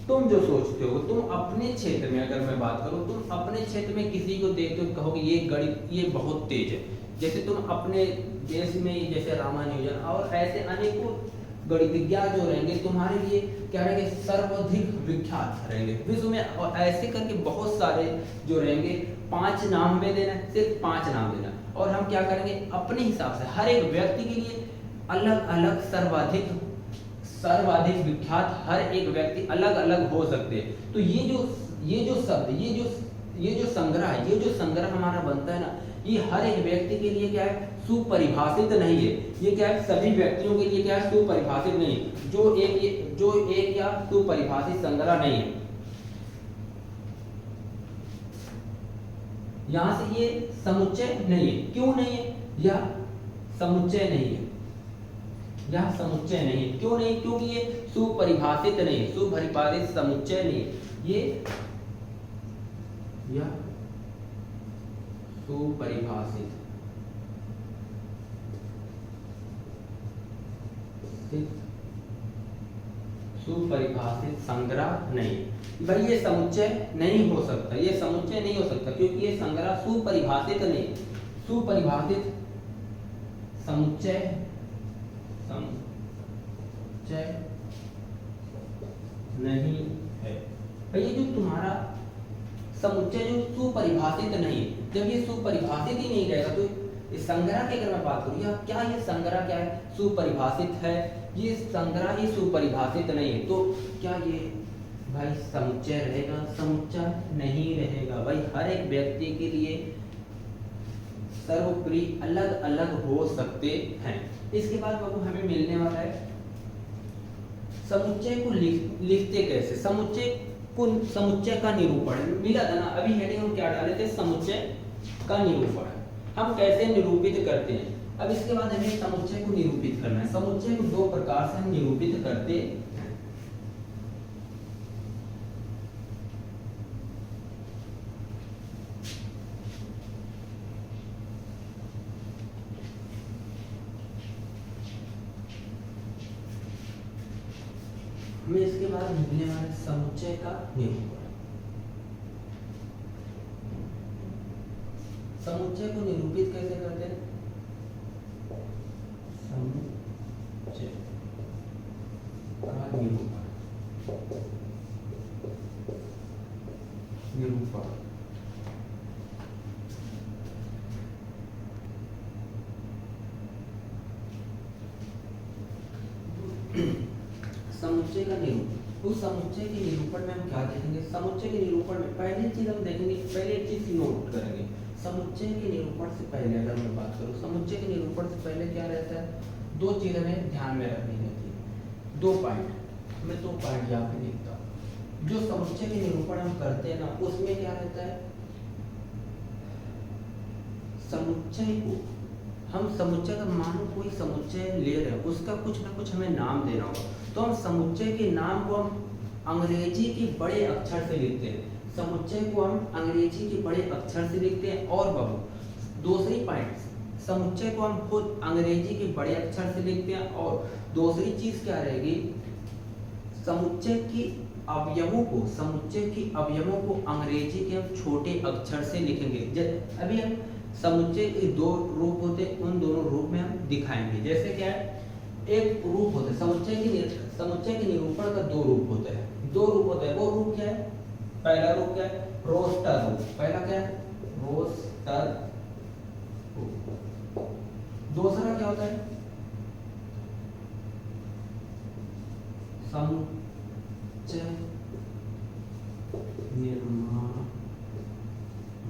तुम जो सोचते हो, तुम अपने क्षेत्र में, अगर मैं बात करूं, तुम अपने क्षेत्र में किसी को देखते हो, कहोगे ये गणित ये बहुत तेज है। जैसे तुम अपने देश में जैसे रामानुजन और ऐसे अनेकों गणितज्ञ जो रहेंगे तुम्हारे लिए क्या रहेंगे, सर्वाधिक विख्यात रहेंगे विश्व में। और ऐसे करके बहुत सारे जो रहेंगे, 5 नाम में देना, सिर्फ 5 नाम देना, और हम क्या करेंगे अपने हिसाब से हर एक व्यक्ति के लिए अलग अलग सर्वाधिक विख्यात हर एक व्यक्ति अलग अलग हो सकते हैं। तो ये जो शब्द, ये जो संग्रह है, ये जो संग्रह हमारा बनता है ना, ये हर एक व्यक्ति के लिए क्या है, सुपरिभाषित नहीं है। ये क्या है, सभी व्यक्तियों के लिए क्या है, सुपरिभाषित नहीं, जो एक या सुपरिभाषित संग्रह नहीं है। यहां से ये समुच्चय नहीं है। क्यों नहीं है? यह समुच्चय नहीं है, यह समुच्चय नहीं है। क्यों नहीं? क्योंकि ये सुपरिभाषित नहीं है, सुपरिभाषित समुच्चय नहीं है। यह सुपरिभाषित सुपरिभाषित संग्रह नहीं, भाई ये समुच्चय नहीं हो सकता, ये समुच्चय नहीं हो सकता, क्योंकि ये संग्रह सुपरिभाषित नहीं, सुपरिभाषित समुच्चय नहीं है। भाई ये जो तुम्हारा समुच्चय जो सुपरिभाषित नहीं, जब ये सुपरिभाषित ही नहीं रहेगा, तो इस संग्रह की अगर मैं बात करूँ, या क्या ये संग्रह क्या है, सुपरिभाषित है, ये संग्रह ही सुपरिभाषित नहीं है, तो क्या ये भाई समुच्चय रहेगा? समुच्चय नहीं रहेगा। भाई हर एक व्यक्ति के लिए सर्वोपरि अलग अलग हो सकते हैं। इसके बाद बाबू हमें मिलने वाला है समुच्चय को लिखते कैसे, समुच्चय का निरूपण मिला था ना, अभी हेडिंग हम क्या डाले थे, समुच्चय का निरूपण, हम कैसे निरूपित करते हैं। अब इसके बाद हमें समुच्चय को निरूपित करना है। समुच्चय को 2 प्रकार से हम निरूपित करते हैं। हमें इसके बाद मिलने वाले समुच्चय का निरूपण। समुच्चय को निरूपित कैसे करते हैं? समुच्चय का निरूपण, समुच्चय का निरूपण। उस समुच्चय के निरूपण में हम क्या देखेंगे? समुच्चय के निरूपण में पहली चीज हम देखेंगे, पहले एक चीज नोट करेंगे। समुच्चय के निरूपण से पहले अगर मैं बात करूं, समुच्चय के निरूपण से पहले क्या रहता है? 2 चीजें हमें ध्यान में रखनी रहती है, 2 पॉइंट। मैं 2 पॉइंट यहाँ पे लिखता हूँ। जो समुच्चय के निरूपण हम करते हैं ना, उसमें क्या रहता है? समुच्चय को हम समुच्चय का मानो कोई समुच्चय ले रहे हैं, उसका कुछ ना कुछ हमें नाम देना होगा। तो हम समुच्चय के नाम को हम अंग्रेजी के बड़े अक्षर से लिखते हैं। समुच्चय को हम अंग्रेजी के बड़े अक्षर से लिखते हैं। और बाबू दूसरी पॉइंट, समुच्चय को हम खुद अंग्रेजी के बड़े अक्षर से लिखते हैं। और दूसरी चीज क्या रहेगी, समुच्चय की समुच्चय के अवयवों को अंग्रेजी के हम छोटे अक्षर से लिखेंगे। अभी हम समुच्चय के दो रूप होते हैं, उन दोनों रूप में हम दिखाएंगे। जैसे क्या है, एक रूप होता है समुच्चय के निरूपण का दो रूप होता है। वो रूप क्या है, पहला रूप क्या है, रोस्टर रूप। पहला क्या है, रोस्टर रूप। दूसरा क्या होता है, समुच्चय निर्माण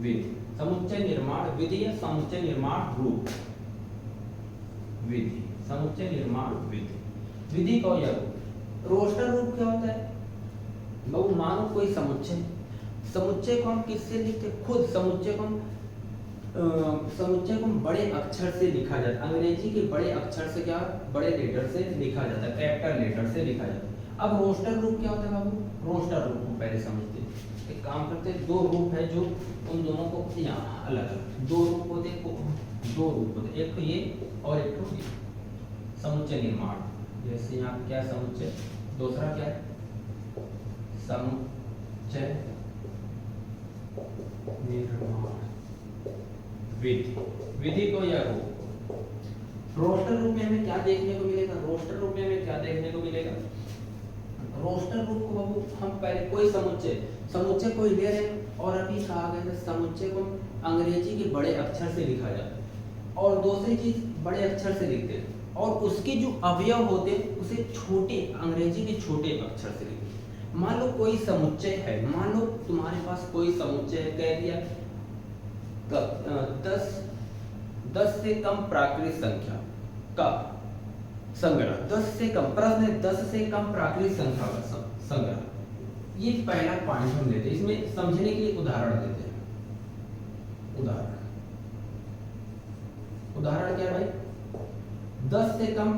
विधि। समुच्चय निर्माण विधि या समुच्चय निर्माण रूप विधि। समुच्चय निर्माण विधि का यह रोस्टर रूप क्या होता है, मानो कोई समुच्चय को हम किससे लिखते हैं, खुद समुच्चय को हम बड़े अक्षर से लिखा जाता है। अंग्रेजी के बड़े अक्षर से क्या, बड़े लेटर से लिखा जाता है, कैपिटल लेटर से लिखा जाता है। अब रोस्टर रूप क्या होता है बाबू, रोस्टर रूप को पहले समझते हैं। एक काम करते हैं, दो रूप है जो उन दोनों को यहाँ अलग अलग दो रूप होते, एक तो ये और एक तो ये। समुच्चय निर्माण, जैसे यहाँ क्या समुच्चय, दूसरा क्या है समुच्चय निर्माण विधि को यह रूप। रोस्टर रूप में हमें क्या देखने को मिलेगा, रोस्टर रूप को बाबू हम पहले कोई समुच्चय कोई ले रहे हैं, और अभी कहा गया था समुच्चय को अंग्रेजी के बड़े अक्षर से लिखा जाता है, और दूसरी चीज बड़े अक्षर से लिखते हैं, और उसके जो अवयव होते हैं उसे अंग्रेजी के छोटे अक्षर से लिखते हैं। मान लो कोई समुच्चय है, मान लो तुम्हारे पास कोई समुच्चय है, कह दिया 10 से कम प्राकृत संख्या का संग्रह। 10 से कम, प्रश्न है 10 से कम प्राकृत संख्या का संग्रह। ये पहला पॉइंट हम लेते हैं, इसमें समझने के लिए उदाहरण देते हैं। उदाहरण क्या है भाई, 10 से कम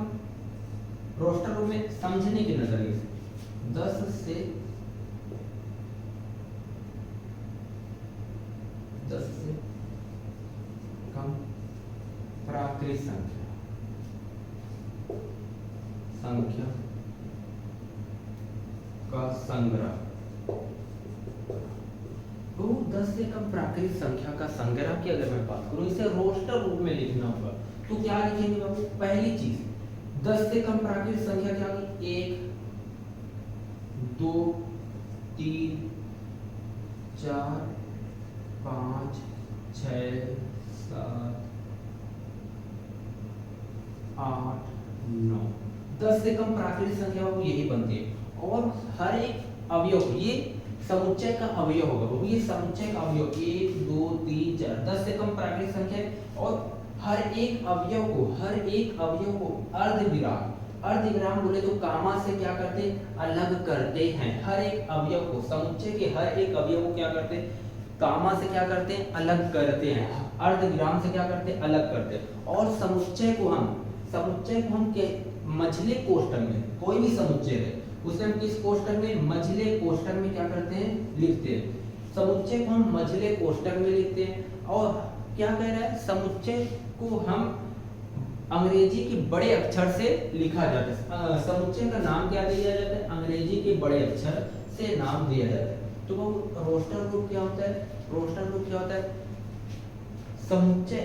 रोस्टर रूप में समझने के नजरिए से 10 से कम प्राकृत संख्या का संग्रह। तो 10 से कम प्राकृत संख्या का संग्रह की अगर मैं बात करूं, इसे रोस्टर रूप में लिखना होगा तो क्या लिखेंगे बाबू, पहली चीज 10 से कम प्राकृत संख्या क्या होगी, 1 2 3 4 5 6 7 8 9। 10 से कम प्राकृत संख्या बाबू यही बनती है, और हर एक अवयव ये समुच्चय का अवयव होगा बाबू, ये समुच्चय का अवयव 1 2 3 4 10 से कम प्राकृत संख्या है, और हर एक अवयव को अर्धविराम बोले तो कामा से क्या करते हैं, अलग करते हैं। हर एक अवयव को, समुच्चय के हर एक अवयव को क्या करते हैं, कामा से क्या करते हैं, अलग करते हैं, अर्धविराम से क्या करते हैं, अलग करते हैं। और समुच्चय को हम के मझले कोष्ठक में, कोई भी समुच्चय है उसे हम किस कोष्ठक में, मझले कोष्ठक में क्या करते हैं, लिखते हैं। समुच्चय को हम मझले कोष्ठक में लिखते हैं। और क्या कह रहा है, समुच्चय को हम अंग्रेजी के बड़े अक्षर से लिखा जाता है। समुच्चय का नाम क्या दिया जाता है, अंग्रेजी के बड़े अक्षर से नाम दिया जाता है। तो वो रोस्टर ग्रुप क्या होता है, समुच्चय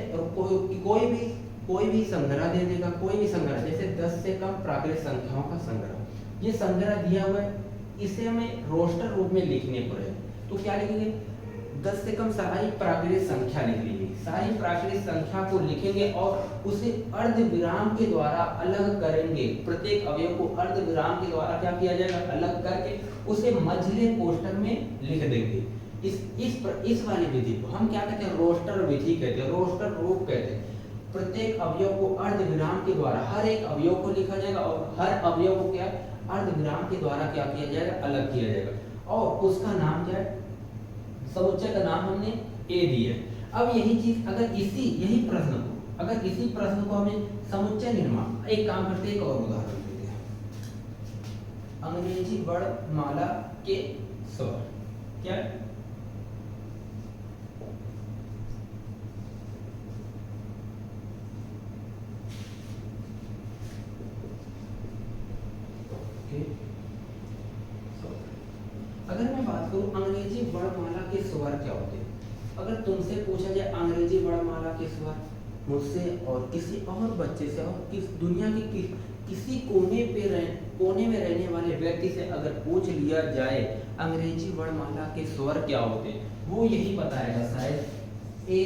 कोई भी संग्रह दे देगा, जैसे 10 से कम प्राकृत संख्याओं का संग्रह, ये संग्रह दिया हुआ है, इसे हमें रोस्टर रूप में लिखने पड़े। तो क्या लिखेंगे, 10 से कम सारी प्राकृत संख्या लिख लीजिए, सारी प्राकृत संख्या को लिखेंगे और उसे अर्धविराम के द्वारा अलग करेंगे। प्रत्येक अवयव को अर्धविराम के द्वारा क्या किया जाएगा, अलग करके उसे मझले कोष्ठक में लिख देंगे। इस वाली विधि को हम क्या कहते हैं, रोस्टर विधि कहते हैं, रोस्टर रूप कहते हैं। प्रत्येक अवयव को अर्धविराम के द्वारा, हर एक अवयव को लिखा जाएगा और हर अवयव को क्या अर्धविराम के द्वारा क्या किया जाएगा, अलग किया जाएगा। और उसका नाम क्या है, समुच्चय का नाम हमने ए दिया है। अब यही चीज अगर यही प्रश्न को हमें समुच्चय निर्माण, एक काम करते हैं, एक और उदाहरण देते हैं। अंग्रेजी वर्णमाला के स्वर क्या है? अगर मैं बात करूं अंग्रेजी वर्णमाला के स्वर क्या होते हैं, अगर तुमसे पूछा जाए अंग्रेजी वर्णमाला के स्वर, मुझसे और किसी और बच्चे से और दुनिया के किसी कोने में रहने वाले व्यक्ति से अगर पूछ लिया जाए अंग्रेजी वर्णमाला के स्वर क्या होते हैं, वो यही बताएगा शायद ए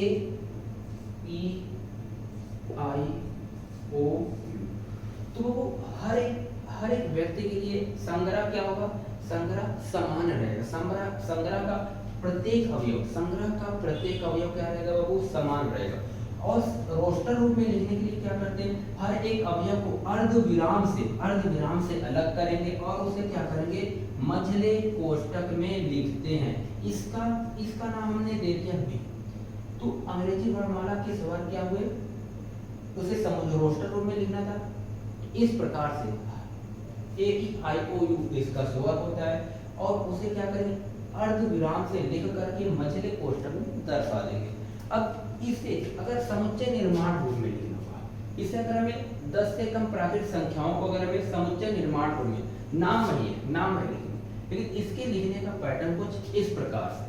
ई आई ओ यू। तो हर एक व्यक्ति के लिए संग्रह क्या होगा? संग्रह समान रहेगा। संग्रह का प्रत्येक अवयव क्या रहेगा बाबू? समान रहेगा। और रोस्टर रूप में लिखने के लिए क्या करते हैं? हर एक अवयव को अर्धविराम से अलग करेंगे और उसे क्या करेंगे? मझले कोष्ठक में लिखते हैं। इसका नाम हमने दे दिया बी। तो अंग्रेजी वर्णमाला के स्वर क्या हुए? उसे रोस्टर रूप में लिखना था। इस प्रकार से ए ई आई ओ यू इसका स्वर होता है और उसे क्या करेंगे? अर्धविराम से लिख करके मझले कोष्ठक में दर्शा देंगे। अब इसे अगर समुच्चय निर्माण रूप में लिखना होगा, इसे अगर हमें 10 से कम प्राकृतिक संख्याओं को अगर हमें समुच्चय निर्माण रूप में नाम रहे, लेकिन इसके लिखने का पैटर्न कुछ इस प्रकार से,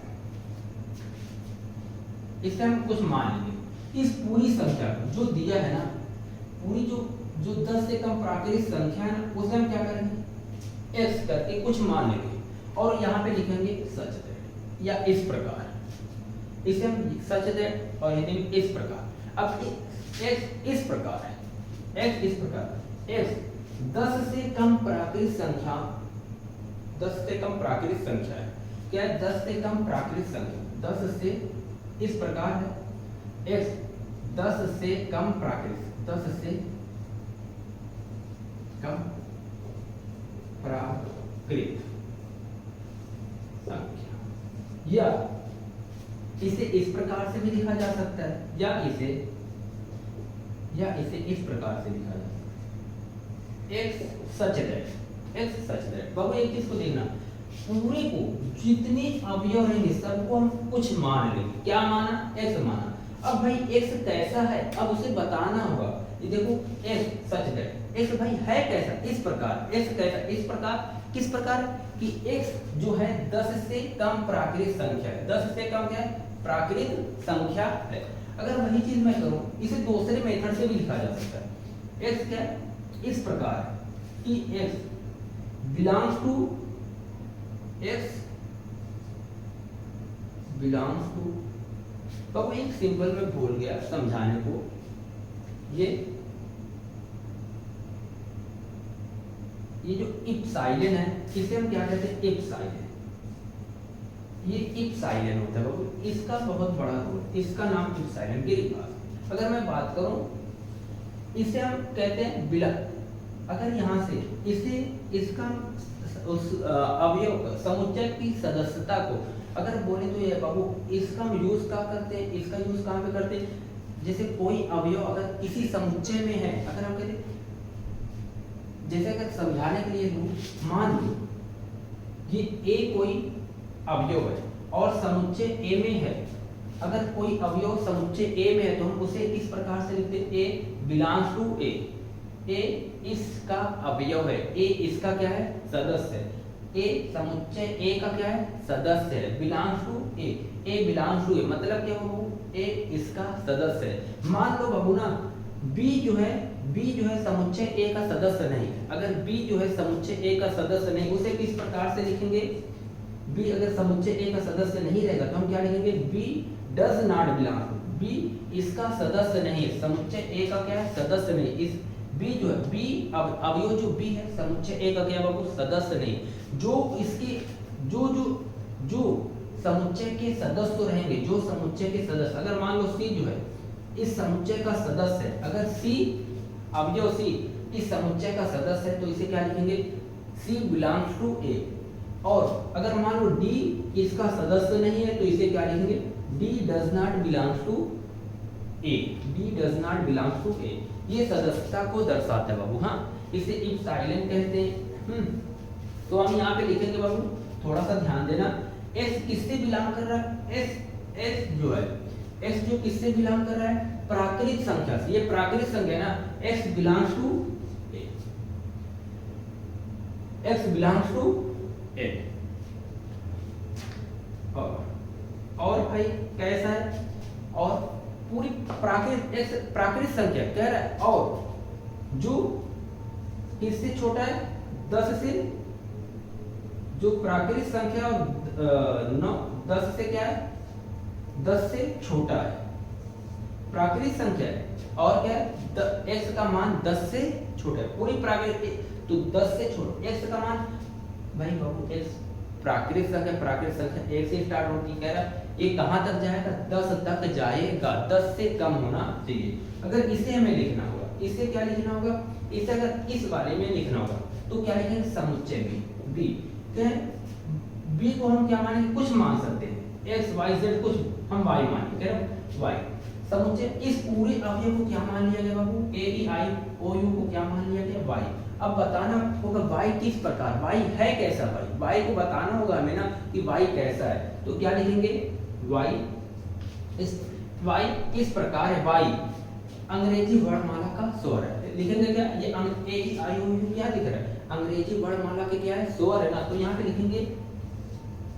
इससे हम कुछ मान लेंगे। इस पूरी संख्या जो दिया है ना, पूरी जो 10 से कम प्राकृतिक संख्या है ना, उसे हम क्या करेंगे? x करके कुछ मान लेंगे और यहाँ पे लिखेंगे सच दैट, या इस प्रकार, इसे हम सच दैट और हिंदी में इस प्रकार। अब x इस प्रकार है, x इस प्रकार, x 10 से कम प्राकृतिक संख्या, 10 से कम प्राकृतिक संख्या है। क्या है? 10 से कम प्राकृतिक संख्या, 10 से इस प्रकार है, x 10 से कम प्राकृतिक, 10 से कम प्राकृत संख्या, या इसे इस प्रकार से भी लिखा जा सकता है, या इसे इस प्रकार से लिखा जा सकता है, x सच दैट। बाबू एक चीज को देखना, पूरे को जितने अवयव रहेंगे सबको हम कुछ मान लेंगे। क्या माना? x माना। अब भाई x कैसा है, अब उसे बताना होगा। ये देखो x सच दैट, x भाई है कैसा? इस प्रकार। x कैसा? इस प्रकार। किस प्रकार? कि x जो है 10 से कम प्राकृतिक संख्या है। 10 से कम क्या है? प्राकृतिक संख्या है। अगर वही चीज मैं करूं, इसे दूसरे मेथड से भी लिखा जा सकता है। x क्या है? इस प्रकार कि x बिलोंग्स टू, तो एक सिंपल में भूल गया समझाने को, ये जो इप्साइलन है, इसे हम क्या कहते हैं? इप्साइलन। ये इप्साइलन होता है बाबू, इसका बहुत बड़ा रोल, इसका नाम इप्साइलन गिरिबास। अगर मैं बात करूं, इसे हम कहते हैं बिला। अगर यहाँ से इसे इसका उस अवयव समुच्चय की सदस्यता को अगर बोले तो ये बाबू, इसका हम यूज क्या करते हैं? इसका यूज कहाँ पे करते हैं? जैसे कोई अवयव अगर किसी समुच्चय में है, अगर हम कहते हैं, जैसे अगर समझाने के लिए मान लो कि a कोई अवयव है और समुच्चय a में है। अगर कोई अवयव समुच्चय a में है तो हम उसे किस प्रकार से लिखते हैं? a belongs to a। a इसका अवयव है, a इसका क्या है? सदस्य है। a समुच्चय a का क्या है? सदस्य है। Belongs to a belongs to a मतलब क्या बाबू? a इसका सदस्य है। मान लो बाबू ना b जो है समुच्चय a का सदस्य नहीं है। अगर b जो है समुच्चय a का सदस्य नहीं, उसे किस प्रकार से लिखेंगे? b अगर समुच्चय a का सदस्य नहीं रहेगा तो हम क्या लिखेंगे? b does not belong to, b इसका सदस्य नहीं है। समुच्चय a का क्या है? सदस्य नहीं। इस b जो है, b अवयव जो b है समुच्चय a का क्या बाबू? सदस्य नहीं। जो इसके जो समुच्चय के सदस्य तो रहेंगे, जो समुच्चय के सदस्य, अगर मान लो c जो है इस समुच्चय का सदस्य है, अगर c अवयव c इस समुच्चय का सदस्य है तो इसे क्या लिखेंगे? c belongs to a। और अगर मान लो d इसका सदस्य नहीं है तो इसे क्या लिखेंगे? D does not belongs to A, D does not belongs to A, ये सदस्यता को दर्शाता है बाबू। हाँ, इसे इफ साइलेंट कहते हैं। तो हम यहाँ पे लिखेंगे बाबू, थोड़ा सा ध्यान देना, S किससे बिलोंग कर रहा है? S जो है, S जो किससे बिलोंग कर रहा है? प्राकृत संख्या से। ये प्राकृत संख्या ना, X belongs to A, X belongs to A। और भाई कैसा है? और पूरी प्राकृत संख्या कह रहा है, और जो किससे छोटा है? 10 से, जो प्राकृत संख्या 10 से क्या है? 10 से छोटा है, प्राकृत संख्या है। और क्या है? x का मान 10 से छोटा है, पूरी प्राकृत, तो 10 से छोटा x का मान, भाई बाबू x प्राकृत संख्या 1 से स्टार्ट होती है। कह रहा है ये कहां तक जाएगा? 10 तक जाएगा, 10 से कम होना चाहिए। अगर इसे हमें लिखना होगा, इसे क्या लिखना होगा? इसे अगर इस बारे में लिखना होगा तो क्या लिखेंगे? समुच्चय बी। क्या है? बी को हम क्या मानेंगे? कुछ मान सकते हैं, एक्स वाई जेड, कुछ हम वाई मानेंगे, कह रहे वाई। समुच्चय इस पूरे अवयव को क्या मान लिया गया बाबू? ए ई आई ओ यू को क्या मान लिया गया? वाई। अब बताना होगा वाई किस प्रकार, वाई है कैसा? वाई को बताना होगा हमें ना कि वाई कैसा है। तो क्या लिखेंगे? वाई इस प्रकार है। वाई अंग्रेजी वर्णमाला का स्वर है। लिखेंगे क्या? ये ए ई आई ओ यू क्या लिख रहा है? अंग्रेजी वर्णमाला के क्या है? स्वर है ना। तो यहाँ पे लिखेंगे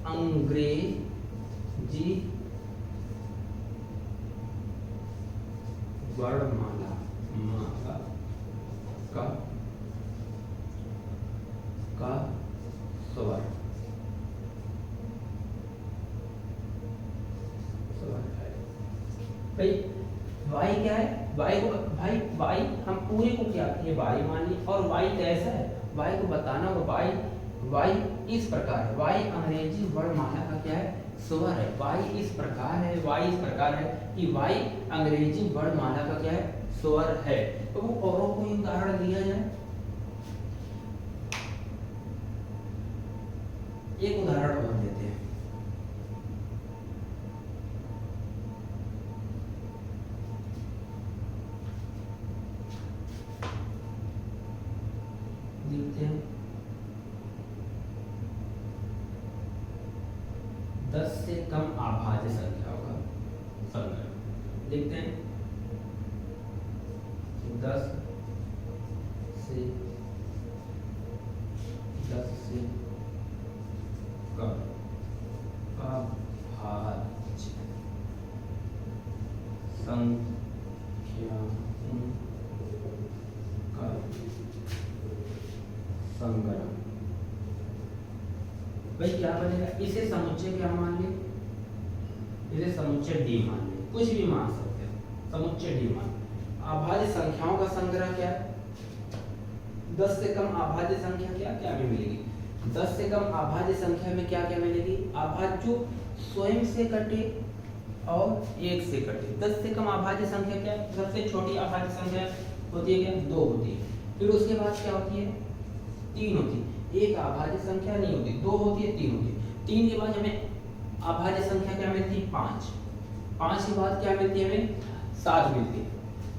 अंग्रेजी वर्णमाला का स्वर है। भाई वाई क्या है? वाई को भाई वाई हम पूरे को क्या किए? वाई मान ली। और वाई कैसा है? वाई को बताना होगा। वाई इस प्रकार है। वाई अंग्रेजी वर्णमाला का क्या है? स्वर है। वाई इस प्रकार है, वाई इस प्रकार है कि वाई अंग्रेजी वर्णमाला का क्या है? स्वर है। तो वो औरों को उदाहरण दिया जाए, एक उदाहरण और देते हैं। देखते हैं 10 से कम अभाज्य संख्याओं का संग्रह। देखते हैं 10 से कम अभाज्य संख्याओं का संग्रह। भाई क्या बनेगा? इसे समुच्चय क्या मान ले? इसे समुच्चय डी मान ले, कुछ भी मान सकते हैं, समुच्चय डी मान। अभाज्य संख्याओं का संग्रह क्या है? 10 से कम अभाज्य संख्या क्या हमें मिलेगी? 10 से कम अभाज्य संख्या में क्या मिलेगी? अभाज्य जो स्वयं से कटे और 1 से कटे। 10 से कम अभाज्य संख्या क्या है? सबसे छोटी अभाज्य संख्या होती है क्या? 2 होती है। फिर उसके बाद क्या होती है? 3 होती है। एक अभाज्य संख्या नहीं होती, 2 होती है, 3 होती है। 3 के बाद हमें अभाज्य संख्या क्या मिलती है? 5। 5 के बाद क्या मिलती है हमें? 7 मिलती है।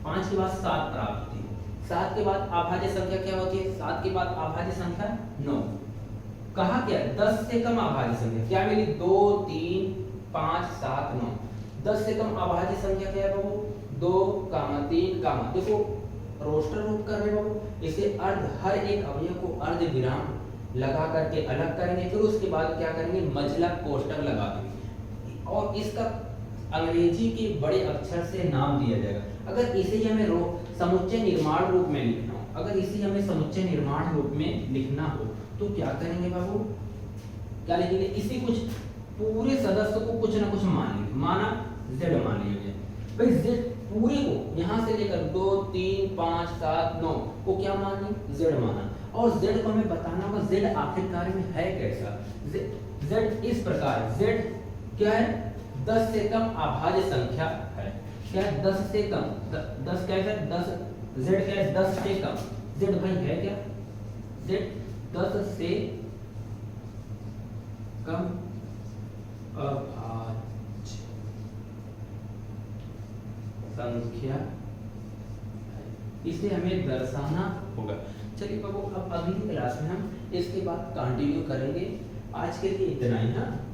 5 के बाद 7 प्राप्त होती है। 7 के बाद अभाज्य संख्या क्या होती है? 7 के बाद अभाज्य संख्या 9। कहा क्या है? 10 से कम अभाज्य संख्या क्या मिली? 2 3 5 7 9। 10 से कम अभाज्य संख्या क्या है बाबू? 2, 3, देखो रोस्टर रूप कर रहे बाबू। इसे अर्ध, हर एक अवयव को अर्ध विराम लगा करके अलग करेंगे। फिर उसके बाद क्या करेंगे? मझला कोष्टक लगा देंगे और इसका अंग्रेजी के बड़े अक्षर से नाम दिया जाएगा। अगर इसे हमें समुच्चय निर्माण रूप में लिखना हो, अगर इसे हमें समुच्चय निर्माण रूप में लिखना हो तो क्या करेंगे बाबू? क्या लिखेंगे? इसी कुछ पूरे सदस्य को कुछ ना कुछ मान लेंगे। माना z मान लिया भाई। z पूरे को यहाँ से लेकर 2 3 5 7 9 को क्या मान ली? z माना। और z को हमें बताना होगा z आखिरकार में है कैसा? z इस प्रकार, z क्या है? 10 से कम अभाज्य संख्या है। क्या है? 10 से कम, 10 क्या है? 10 z क्या है? 10 से कम। z भाई है क्या? z 10 से कम अभाज्य संख्या है, इसे हमें दर्शाना होगा। चलिए बाबू अब अगली क्लास में हम इसके बाद कंटिन्यू करेंगे। आज के लिए इतना ही। हाँ।